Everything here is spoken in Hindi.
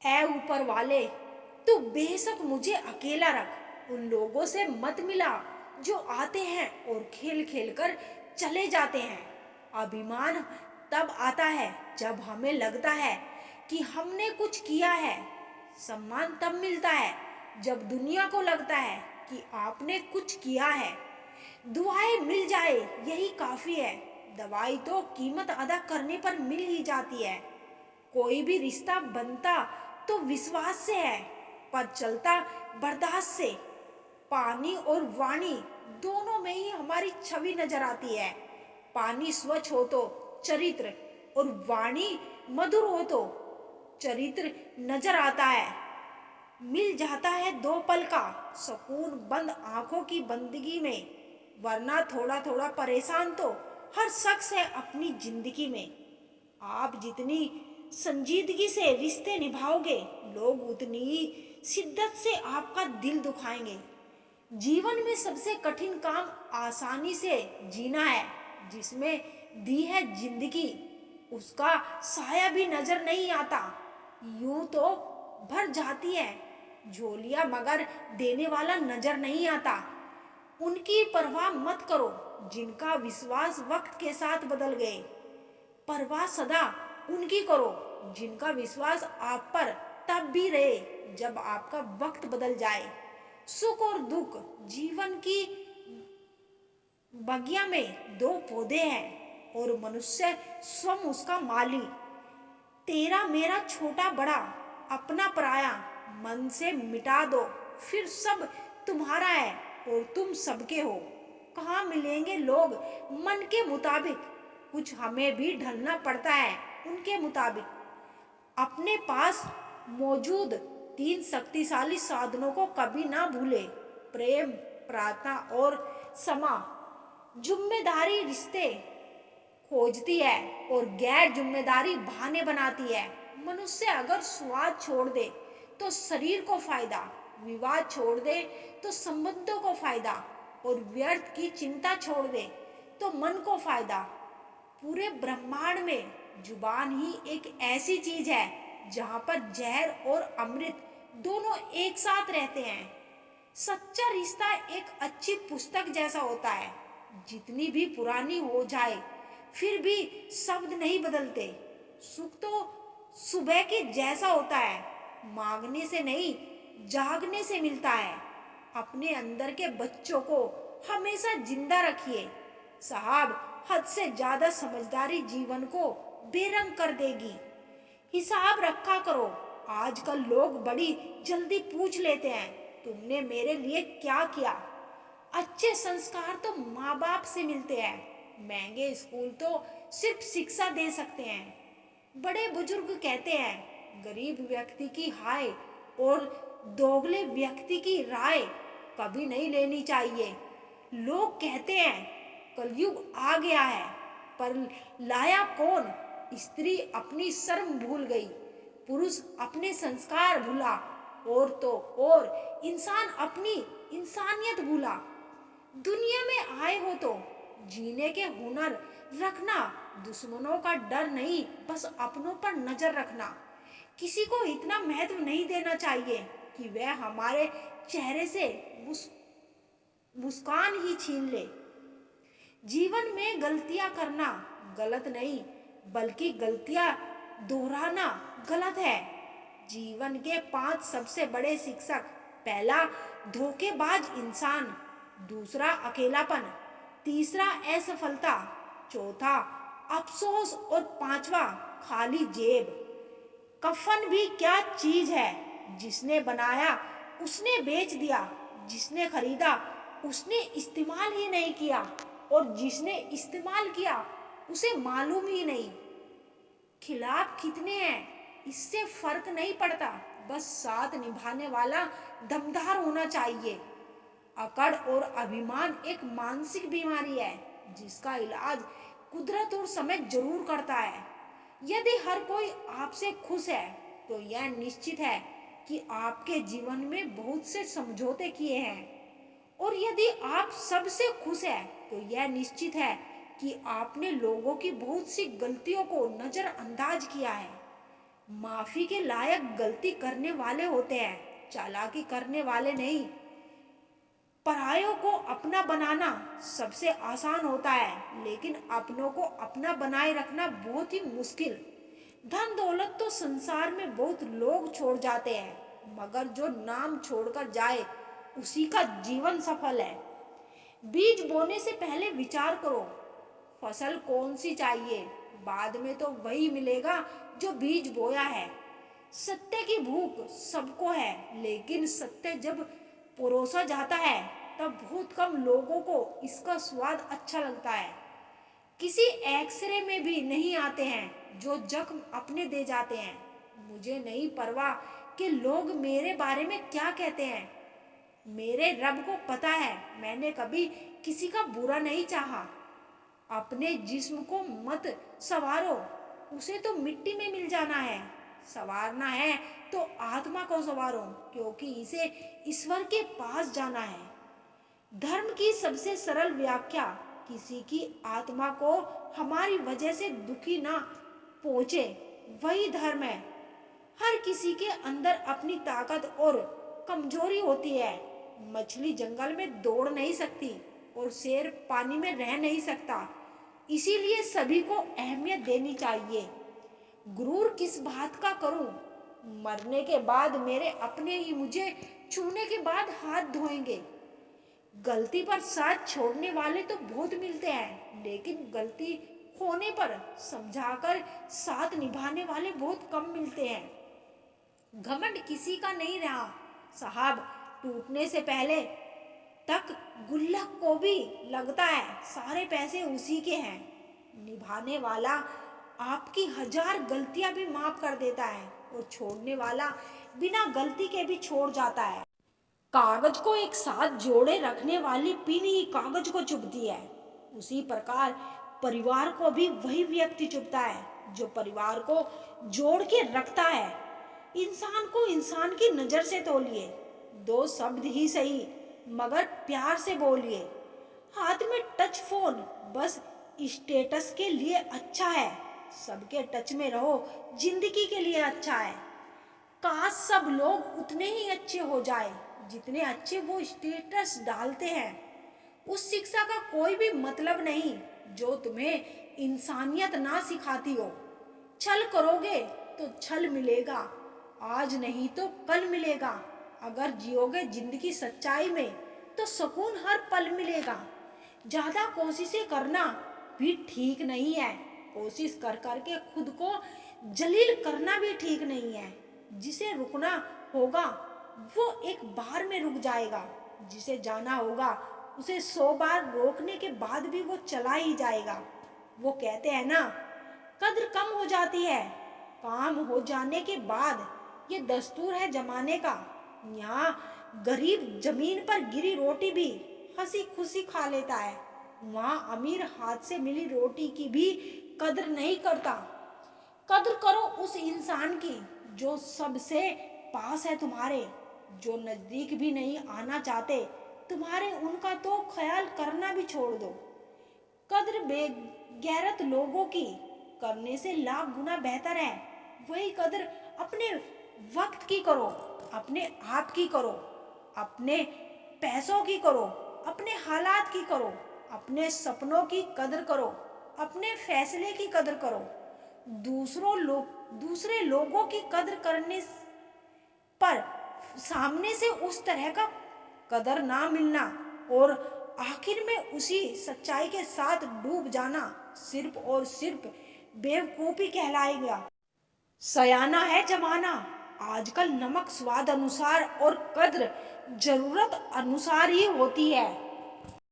ऐ ऊपर वाले, तू बेशक मुझे अकेला रख, उन लोगों से मत मिला जो आते हैं और खेल खेल कर चले जाते हैं। अभिमान तब आता है जब हमें लगता है कि हमने कुछ किया है। सम्मान तब मिलता है जब दुनिया को लगता है कि आपने कुछ किया है। दुआएं मिल जाए यही काफी है, दवाई तो कीमत अदा करने पर मिल ही जाती है। कोई भी रिश्ता बनता तो विश्वास से है, पर चलता बर्दाश्त से। पानी और वाणी दोनों में ही हमारी छवि नजर आती है। पानी स्वच्छ हो तो चरित्र, और वाणी मधुर हो तो चरित्र नजर आता है। मिल जाता है दो पल का सुकून बंद आंखों की बंदगी में, वरना थोड़ा थोड़ा परेशान तो हर शख्स है अपनी जिंदगी में। आप जितनी संजीदगी से रिश्ते निभाओगे, लोग उतनी ही शिद्दत से आपका दिल दुखाएंगे। जीवन में सबसे कठिन काम आसानी से जीना है। जिसमें दी है जिंदगी, उसका साया भी नजर नहीं आता। यूं तो भर जाती है झोलियां, मगर देने वाला नजर नहीं आता। उनकी परवाह मत करो जिनका विश्वास वक्त के साथ बदल गए। परवाह सदा उनकी करो जिनका विश्वास आप पर तब भी रहे जब आपका वक्त बदल जाए। सुख और दुख जीवन की बगिया में दो पौधे हैं, और मनुष्य स्वयं उसका माली। तेरा मेरा छोटा बड़ा, अपना पराया मन से मिटा दो, फिर सब तुम्हारा है और तुम सबके हो। कहाँ मिलेंगे लोग मन के मुताबिक, कुछ हमें भी ढलना पड़ता है उनके मुताबिक। अपने पास मौजूद तीन शक्तिशाली साधनों को कभी ना भूले, प्रेम, प्रार्थना और क्षमा। जिम्मेदारी रिश्ते खोजती है और गैर जिम्मेदारी बहाने बनाती है। मनुष्य अगर स्वाद छोड़ दे तो शरीर को फायदा, विवाद छोड़ दे तो संबंधों को फायदा, और व्यर्थ की चिंता छोड़ दे तो मन को फायदा। पूरे ब्रह्मांड में जुबान ही एक ऐसी चीज है जहां पर जहर और अमृत दोनों एक साथ रहते हैं। सच्चा रिश्ता एक अच्छी पुस्तक जैसा होता है, जितनी भी पुरानी हो जाए फिर भी शब्द नहीं बदलते। सुख तो सुबह के जैसा होता है, मांगने से नहीं जागने से मिलता है। अपने अंदर के बच्चों को हमेशा जिंदा रखिए साहब, हद से ज्यादा समझदारी जीवन को बेरंग कर देगी। हिसाब रखा करो। आजकल लोग बड़ी जल्दी पूछ लेते हैं, तुमने मेरे लिए क्या किया। अच्छे संस्कार तो माँ बाप से मिलते हैं, महंगे स्कूल तो सिर्फ शिक्षा दे सकते हैं। बड़े बुजुर्ग कहते हैं, गरीब व्यक्ति की हाय और दोगले व्यक्ति की राय कभी नहीं लेनी चाहिए। लोग कहते हैं कलयुग आ गया है, पर लाया कौन। स्त्री अपनी शर्म भूल गई, पुरुष अपने संस्कार भूला, और तो और इंसान अपनी इंसानियत भूला। दुनिया में आए हो तो जीने के हुनर रखना, दुश्मनों का डर नहीं, बस अपनों पर नजर रखना। किसी को इतना महत्व नहीं देना चाहिए कि वह हमारे चेहरे से मुस्कान ही छीन ले। जीवन में गलतियां करना गलत नहीं, बल्कि गलतियां दोहराना गलत है। जीवन के 5 सबसे बड़े शिक्षक: पहला, धोखेबाज इंसान; दूसरा, अकेलापन; तीसरा, असफलता; चौथा, अफसोस; और पांचवा, खाली जेब। कफन भी क्या चीज है, जिसने बनाया उसने बेच दिया, जिसने खरीदा उसने इस्तेमाल ही नहीं किया, और जिसने इस्तेमाल किया उसे मालूम ही नहीं। खिलाफ कितने हैं इससे फर्क नहीं पड़ता, बस साथ निभाने वाला दमदार होना चाहिए। अकड़ और अभिमान एक मानसिक बीमारी है जिसका इलाज कुदरत और समय जरूर करता है। यदि हर कोई आपसे खुश है तो यह निश्चित है कि आपके जीवन में बहुत से समझौते किए हैं, और यदि आप सबसे खुश है तो यह निश्चित है कि आपने लोगों की बहुत सी गलतियों को नजरअंदाज किया है। माफी के लायक गलती करने वाले होते हैं, चालाकी करने वाले नहीं। परायों को अपना बनाना सबसे आसान होता है, लेकिन अपनों को अपना बनाए रखना बहुत ही मुश्किल। धन दौलत तो संसार में बहुत लोग छोड़ जाते हैं, मगर जो नाम छोड़कर जाए उसी का जीवन सफल है। बीज बोने से पहले विचार करो फसल कौन सी चाहिए, बाद में तो वही मिलेगा जो बीज बोया है। सत्य की भूख सबको है, लेकिन सत्य जब परोसा जाता है तब बहुत कम लोगों को इसका स्वाद अच्छा लगता है। किसी एक्सरे में भी नहीं आते हैं जो जख्म अपने दे जाते हैं। मुझे नहीं परवाह कि लोग मेरे बारे में क्या कहते हैं। मेरे रब को पता है मैंने कभी किसी का बुरा नहीं चाहा। अपने जिस्म को मत संवारो, उसे तो मिट्टी में मिल जाना है। संवारना है तो आत्मा को संवारो, क्योंकि इसे ईश्वर के पास जाना है। धर्म की सबसे सरल व्याख्या किसी की आत्मा को हमारी वजह से दुखी ना पहुंचे, वही धर्म है। हर किसी के अंदर अपनी ताकत और कमजोरी होती है। मछली जंगल में दौड़ नहीं सकती और शेर पानी में रह नहीं सकता, इसीलिए सभी को अहमियत देनी चाहिए। गुरूर किस बात का करूं? मरने के बाद मेरे अपने ही मुझे छूने के बाद हाथ धोएंगे। गलती पर साथ छोड़ने वाले तो बहुत मिलते हैं, लेकिन गलती होने पर समझाकर साथ निभाने वाले बहुत कम मिलते हैं। घमंड किसी का नहीं रहा साहब, टूटने से पहले तक गुल्लक को भी लगता है सारे पैसे उसी के हैं। निभाने वाला आपकी 1000 गलतियां भी माफ कर देता है और छोड़ने वाला बिना गलती के भी छोड़ जाता है। कागज को एक साथ जोड़े रखने वाली पिन ही कागज को चुभती है, उसी प्रकार परिवार को भी वही व्यक्ति चुभता है जो परिवार को जोड़ के रखता है। इंसान को इंसान की नजर से तोलिए, 2 शब्द ही सही मगर प्यार से बोलिए। हाथ में टच फोन बस स्टेटस के लिए अच्छा है, सबके टच में रहो जिंदगी के लिए अच्छा है। काश सब लोग उतने ही अच्छे हो जाए जितने अच्छे वो स्टेटस डालते हैं। उस शिक्षा का कोई भी मतलब नहीं जो तुम्हें इंसानियत ना सिखाती हो। छल करोगे तो छल मिलेगा, आज नहीं तो कल मिलेगा। अगर जियोगे जिंदगी सच्चाई में तो सुकून हर पल मिलेगा। ज्यादा कोशिशें करना भी ठीक नहीं है, कोशिश कर करके खुद को जलील करना भी ठीक नहीं है। जिसे रुकना होगा वो एक बार में रुक जाएगा, जिसे जाना होगा उसे 100 बार रोकने के बाद भी वो चला ही जाएगा। वो कहते हैं ना, कद्र कम हो जाती है काम हो जाने के बाद, ये दस्तूर है जमाने का। यहाँ गरीब जमीन पर गिरी रोटी भी हंसी खुशी खा लेता है, वहाँ अमीर हाथ से मिली रोटी की भी कद्र नहीं करता। कद्र करो उस इंसान की जो सबसे पास है तुम्हारे, जो नजदीक भी नहीं आना चाहते तुम्हारे, उनका तो ख्याल करना भी छोड़ दो। कद्र बेगैरत लोगों की करने से लाख गुना बेहतर है। वही कद्र अपने वक्त की करो, अपने आप की करो, अपने पैसों की करो, अपने हालात की करो, अपने सपनों की कद्र करो, अपने फैसले की कद्र करो। दूसरे लोगों की कद्र करने पर सामने से उस तरह का कदर ना मिलना और आखिर में उसी सच्चाई के साथ डूब जाना सिर्फ और सिर्फ बेवकूफी कहलाएगा। सयाना है जमाना, आजकल नमक स्वाद अनुसार और कद्र जरूरत अनुसार ही होती है।